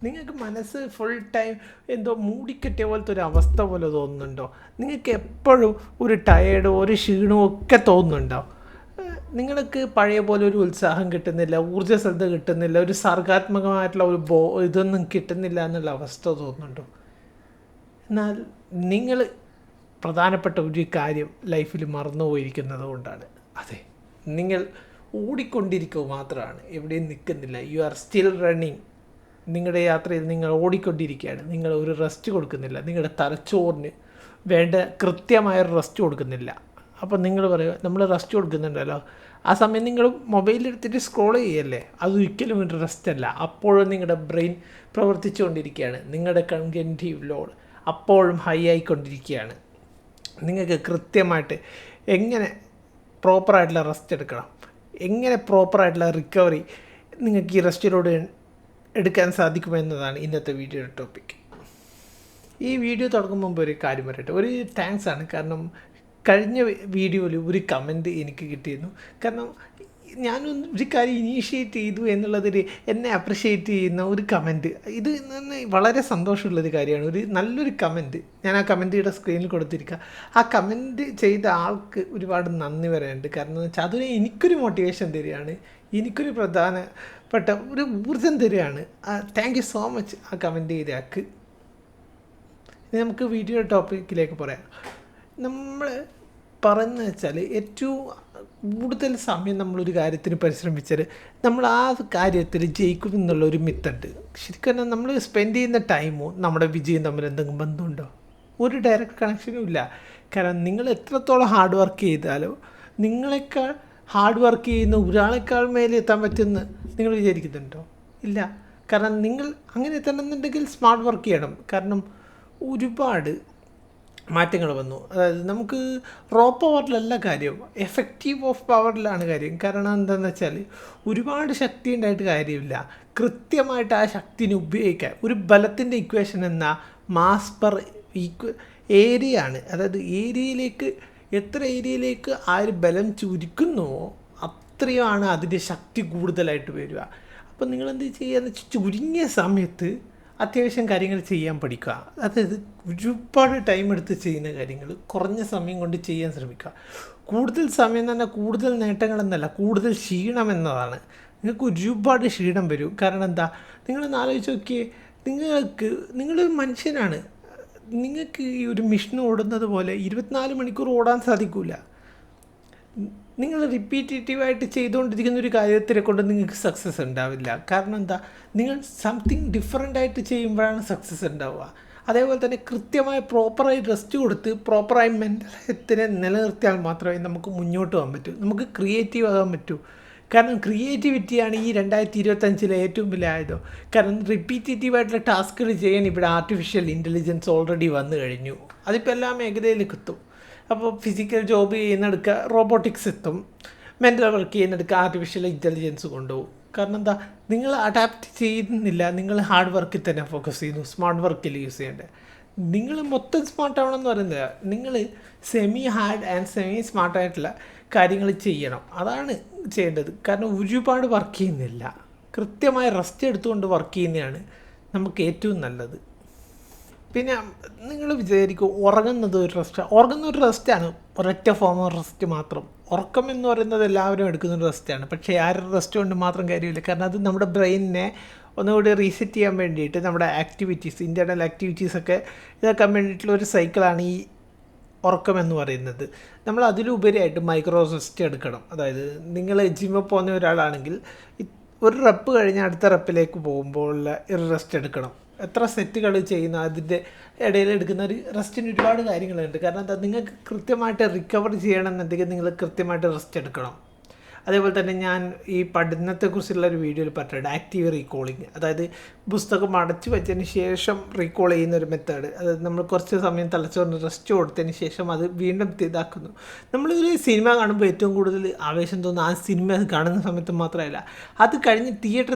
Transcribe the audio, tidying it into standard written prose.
നിങ്ങൾക്ക് മനസ്സ് full time എന്തോ മൂടിക്കെട്ടിയ പോലത്തെ ഒരു അവസ്ഥ പോലെ തോന്നുന്നുണ്ടോ? നിങ്ങൾക്ക് എപ്പോഴും ഒരു ടയേർഡോ ഒരു ക്ഷീണമോ ഒക്കെ തോന്നുന്നുണ്ടോ? നിങ്ങൾക്ക് പഴയ പോലെ ഒരു ഉത്സാഹം കിട്ടുന്നില്ല, ഊർജ്ജസ്വലത കിട്ടുന്നില്ല, ഒരു സർഗാത്മകമായിട്ടുള്ള ഒരു ഇതൊന്നും കിട്ടുന്നില്ല എന്നുള്ള അവസ്ഥ തോന്നുന്നുണ്ടോ? എന്നാൽ നിങ്ങൾ പ്രധാനപ്പെട്ട ഒരു കാര്യം ലൈഫിൽ മറന്നുപോയിരിക്കുന്നത് കൊണ്ടാണ്. അതെ, നിങ്ങൾ ഓടിക്കൊണ്ടിരിക്കുക മാത്രമാണ്, എവിടെയും നിൽക്കുന്നില്ല. You are still running. നിങ്ങളുടെ യാത്രയിൽ നിങ്ങൾ ഓടിക്കൊണ്ടിരിക്കുകയാണ്. നിങ്ങൾ ഒരു റെസ്റ്റ് കൊടുക്കുന്നില്ല, നിങ്ങളുടെ തലച്ചോറിന് വേണ്ട കൃത്യമായൊരു റെസ്റ്റ് കൊടുക്കുന്നില്ല. അപ്പോൾ നിങ്ങൾ പറയുക നമ്മൾ റെസ്റ്റ് കൊടുക്കുന്നുണ്ടല്ലോ, ആ സമയം നിങ്ങൾ മൊബൈലെടുത്തിട്ട് സ്ക്രോൾ ചെയ്യല്ലേ, അതൊരിക്കലും ഒരു റെസ്റ്റ് അല്ല. അപ്പോഴും നിങ്ങളുടെ ബ്രെയിൻ പ്രവർത്തിച്ചുകൊണ്ടിരിക്കുകയാണ്, നിങ്ങളുടെ കൺകൻറ്റീവ് ലോഡ് അപ്പോഴും ഹൈ ആയിക്കൊണ്ടിരിക്കുകയാണ്. നിങ്ങൾക്ക് കൃത്യമായിട്ട് എങ്ങനെ പ്രോപ്പറായിട്ടുള്ള റെസ്റ്റ് എടുക്കണം, എങ്ങനെ പ്രോപ്പറായിട്ടുള്ള റിക്കവറി നിങ്ങൾക്ക് ഈ റെസ്റ്റിലൂടെ എടുക്കാൻ സാധിക്കുമെന്നതാണ് ഇന്നത്തെ വീഡിയോയുടെ ടോപ്പിക്. ഈ വീഡിയോ തുടങ്ങും മുമ്പ് ഒരു കാര്യം പറയട്ടെ, ഒരു താങ്ക്സ് ആണ്. കാരണം കഴിഞ്ഞ വീഡിയോയിൽ ഒരു കമൻറ്റ് എനിക്ക് കിട്ടിയിരുന്നു. കാരണം ഞാനൊന്ന് ഒരു കാര്യം ഇനീഷ്യേറ്റ് ചെയ്തു എന്നുള്ളതിൽ എന്നെ അപ്രിഷ്യേറ്റ് ചെയ്യുന്ന ഒരു കമൻറ്റ്, ഇത് വളരെ സന്തോഷമുള്ളൊരു കാര്യമാണ്. ഒരു നല്ലൊരു കമൻറ്റ് ഞാൻ ആ കമൻറ്റിയുടെ സ്ക്രീനിൽ കൊടുത്തിരിക്കുക. ആ കമൻറ്റ് ചെയ്ത ആൾക്ക് ഒരുപാട് നന്ദി പറയാനുണ്ട്. കാരണം എന്ന് വെച്ചാൽ അതിന് എനിക്കൊരു മോട്ടിവേഷൻ തരികയാണ്, എനിക്കൊരു പ്രധാനപ്പെട്ട ഒരു ഊർജ്ജം തരികയാണ്. താങ്ക് യു സോ മച്ച് ആ കമൻറ്റ് ചെയ്ത ആൾക്ക്. ഇനി നമുക്ക് വീഡിയോ ടോപ്പിക്കിലേക്ക് പറയാം. നമ്മൾ പറയുന്നത് വെച്ചാൽ ഏറ്റവും കൂടുതൽ സമയം നമ്മളൊരു കാര്യത്തിന് പരിശ്രമിച്ചാൽ നമ്മൾ ആ കാര്യത്തിൽ ജയിക്കും എന്നുള്ളൊരു മിത്തുണ്ട്. ശരിക്കും നമ്മൾ സ്പെൻഡ് ചെയ്യുന്ന ടൈമോ നമ്മുടെ വിജയം തമ്മിൽ എന്തെങ്കിലും ബന്ധമുണ്ടോ? ഒരു ഡയറക്റ്റ് കണക്ഷനും ഇല്ല. കാരണം നിങ്ങൾ എത്രത്തോളം ഹാർഡ് വർക്ക് ചെയ്താലോ നിങ്ങളെക്കാൾ ഹാർഡ് വർക്ക് ചെയ്യുന്ന ഒരാളെക്കാൾ മേലെ എത്താൻ പറ്റുമെന്ന് നിങ്ങൾ വിചാരിക്കുന്നുണ്ടോ? ഇല്ല. കാരണം നിങ്ങൾ അങ്ങനെ എത്തണമെന്നുണ്ടെങ്കിൽ സ്മാർട്ട് വർക്ക് ചെയ്യണം. കാരണം ഒരുപാട് മാറ്റങ്ങൾ വന്നു. അതായത് നമുക്ക് റോ പവറിലല്ല കാര്യം, എഫക്റ്റീവ് ഓഫ് പവറിലാണ് കാര്യം. കാരണം എന്താണെന്ന് വെച്ചാൽ ഒരുപാട് ശക്തി ഉണ്ടായിട്ട് കാര്യമില്ല, കൃത്യമായിട്ട് ആ ശക്തിനെ ഉപയോഗിക്കാൻ. ഒരു ബലത്തിൻ്റെ ഇക്വേഷൻ എന്ന മാസ് പെർ ഏരിയ ആണ്. അതായത് എത്ര ഏരിയയിലേക്ക് ആ ഒരു ബലം ചുരുക്കുന്നുവോ അത്രയുമാണ് അതിൻ്റെ ശക്തി കൂടുതലായിട്ട് വരിക. അപ്പോൾ നിങ്ങളെന്ത് ചെയ്യുകയെന്ന് വെച്ചാൽ ചുരുങ്ങിയ സമയത്ത് അത്യാവശ്യം കാര്യങ്ങൾ ചെയ്യാൻ പഠിക്കുക. അതായത് ഒരുപാട് ടൈം എടുത്ത് ചെയ്യുന്ന കാര്യങ്ങൾ കുറഞ്ഞ സമയം കൊണ്ട് ചെയ്യാൻ ശ്രമിക്കുക. കൂടുതൽ സമയം തന്നെ കൂടുതൽ നേട്ടങ്ങളെന്നല്ല, കൂടുതൽ ക്ഷീണം എന്നതാണ്. നിങ്ങൾക്ക് ഒരുപാട് ക്ഷീണം വരും. കാരണം എന്താ, നിങ്ങളൊന്ന് ആലോചിച്ച് നോക്കിയേ, നിങ്ങളൊരു മനുഷ്യനാണ്. നിങ്ങൾക്ക് ഈ ഒരു മിഷൻ ഓടുന്നത് പോലെ 24 മണിക്കൂർ ഓടാൻ സാധിക്കില്ല. നിങ്ങൾ റിപ്പീറ്റേറ്റീവായിട്ട് ചെയ്തുകൊണ്ടിരിക്കുന്ന ഒരു കാര്യത്തിനെ കൊണ്ട് നിങ്ങൾക്ക് സക്സസ് ഉണ്ടാവില്ല. കാരണം എന്താ, നിങ്ങൾ സംതിങ് ഡിഫറെൻ്റായിട്ട് ചെയ്യുമ്പോഴാണ് സക്സസ് ഉണ്ടാവുക. അതേപോലെ തന്നെ കൃത്യമായി പ്രോപ്പറായി റെസ്റ്റ് കൊടുത്ത് പ്രോപ്പറായി മെൻ്റൽ ഹെൽത്തിനെ നിലനിർത്തിയാൽ മാത്രമേ നമുക്ക് മുന്നോട്ട് പോകാൻ പറ്റൂ, നമുക്ക് ക്രിയേറ്റീവ് ആകാൻ പറ്റൂ. കാരണം ക്രിയേറ്റിവിറ്റിയാണ് ഈ 2025 ഏറ്റവും വലിയ ആയുധം. കാരണം റിപ്പീറ്റേറ്റീവായിട്ടുള്ള ടാസ്കുകൾ ചെയ്യാൻ ഇവിടെ ആർട്ടിഫിഷ്യൽ ഇൻ്റലിജൻസ് ഓൾറെഡി വന്നു കഴിഞ്ഞു. അതിപ്പോൾ എല്ലാ മേഖലയിലേക്ക് എത്തും. അപ്പോൾ ഫിസിക്കൽ ജോബ് ചെയ്യുന്നെടുക്കുക റോബോട്ടിക്സ് എത്തും, മെൻ്റൽ വർക്ക് ചെയ്യുന്നെടുക്കുക ആർട്ടിഫിഷ്യൽ ഇൻ്റലിജൻസ് കൊണ്ടുപോകും. കാരണം എന്താ, നിങ്ങൾ അഡാപ്റ്റ് ചെയ്യുന്നില്ല, നിങ്ങൾ ഹാർഡ് വർക്കിൽ തന്നെ ഫോക്കസ് ചെയ്യുന്നു, സ്മാർട്ട് വർക്കിൽ യൂസ് ചെയ്യേണ്ടത്. നിങ്ങൾ മൊത്തം സ്മാർട്ട് ആവണമെന്ന് പറയുന്നില്ല, നിങ്ങൾ സെമി ഹാർഡ് ആൻഡ് സെമി സ്മാർട്ടായിട്ടുള്ള കാര്യങ്ങൾ ചെയ്യണം, അതാണ് ചെയ്യേണ്ടത്. കാരണം ഒരുപാട് വർക്ക് ചെയ്യുന്നില്ല, കൃത്യമായ റെസ്റ്റ് എടുത്തുകൊണ്ട് വർക്ക് ചെയ്യുന്നതാണ് നമുക്ക് ഏറ്റവും നല്ലത്. പിന്നെ നിങ്ങൾ വിചാരിക്കും ഉറങ്ങുന്നത് ഒരു റെസ്റ്റാണ്, ഒരൊറ്റ ഫോം ഓഫ് റെസ്റ്റ് മാത്രം. ഉറക്കം എന്ന് പറയുന്നത് എല്ലാവരും എടുക്കുന്നൊരു റെസ്റ്റാണ്. പക്ഷേ ആരും റെസ്റ്റ് കൊണ്ട് മാത്രം കാര്യമില്ല. കാരണം അത് നമ്മുടെ ബ്രെയിനിനെ ഒന്നുകൂടി റീസെറ്റ് ചെയ്യാൻ വേണ്ടിയിട്ട് നമ്മുടെ ആക്ടിവിറ്റീസ്, ഇൻറ്റേർണൽ ആക്ടിവിറ്റീസൊക്കെ ഇതാക്കാൻ വേണ്ടിയിട്ടുള്ള ഒരു സൈക്കിളാണ് ഈ ഉറക്കം എന്ന് പറയുന്നത്. നമ്മൾ അതിലുപരിയായിട്ട് മൈക്രോ റെസ്റ്റ് എടുക്കണം. അതായത് നിങ്ങൾ ജിമ്മിൽ പോകുന്ന ഒരാളാണെങ്കിൽ ഒരു റെപ്പ് കഴിഞ്ഞ് അടുത്ത റെപ്പിലേക്ക് പോകുമ്പോൾ ഒരു റെസ്റ്റ് എടുക്കണം. എത്ര സെറ്റുകൾ ചെയ്യുന്ന അതിൻ്റെ ഇടയിൽ എടുക്കുന്ന ഒരു റെസ്റ്റിന് ഒരുപാട് കാര്യങ്ങളുണ്ട്. കാരണം എന്താ, നിങ്ങൾക്ക് കൃത്യമായിട്ട് റിക്കവർ ചെയ്യണമെന്നുണ്ടെങ്കിൽ നിങ്ങൾ കൃത്യമായിട്ട് റെസ്റ്റ് എടുക്കണം. അതേപോലെ തന്നെ ഞാൻ ഈ പഠനത്തെക്കുറിച്ചുള്ള ഒരു വീഡിയോയിൽ പറഞ്ഞിട്ടുണ്ട്, ആക്റ്റീവ് റീകോളിങ്. അതായത് പുസ്തകം അടച്ചു വെച്ചതിന് ശേഷം റീകോൾ ചെയ്യുന്ന ഒരു മെത്തേഡ്. അതായത് നമ്മൾ കുറച്ച് സമയം തലച്ചോറിന് റെസ്റ്റ് കൊടുത്തതിന് ശേഷം അത് വീണ്ടും ഇതാക്കുന്നു. നമ്മളൊരു സിനിമ കാണുമ്പോൾ ഏറ്റവും കൂടുതൽ ആവേശം തോന്നുന്ന ആ സിനിമ കാണുന്ന സമയത്ത് മാത്രമല്ല, അത് കഴിഞ്ഞ് തിയേറ്റർ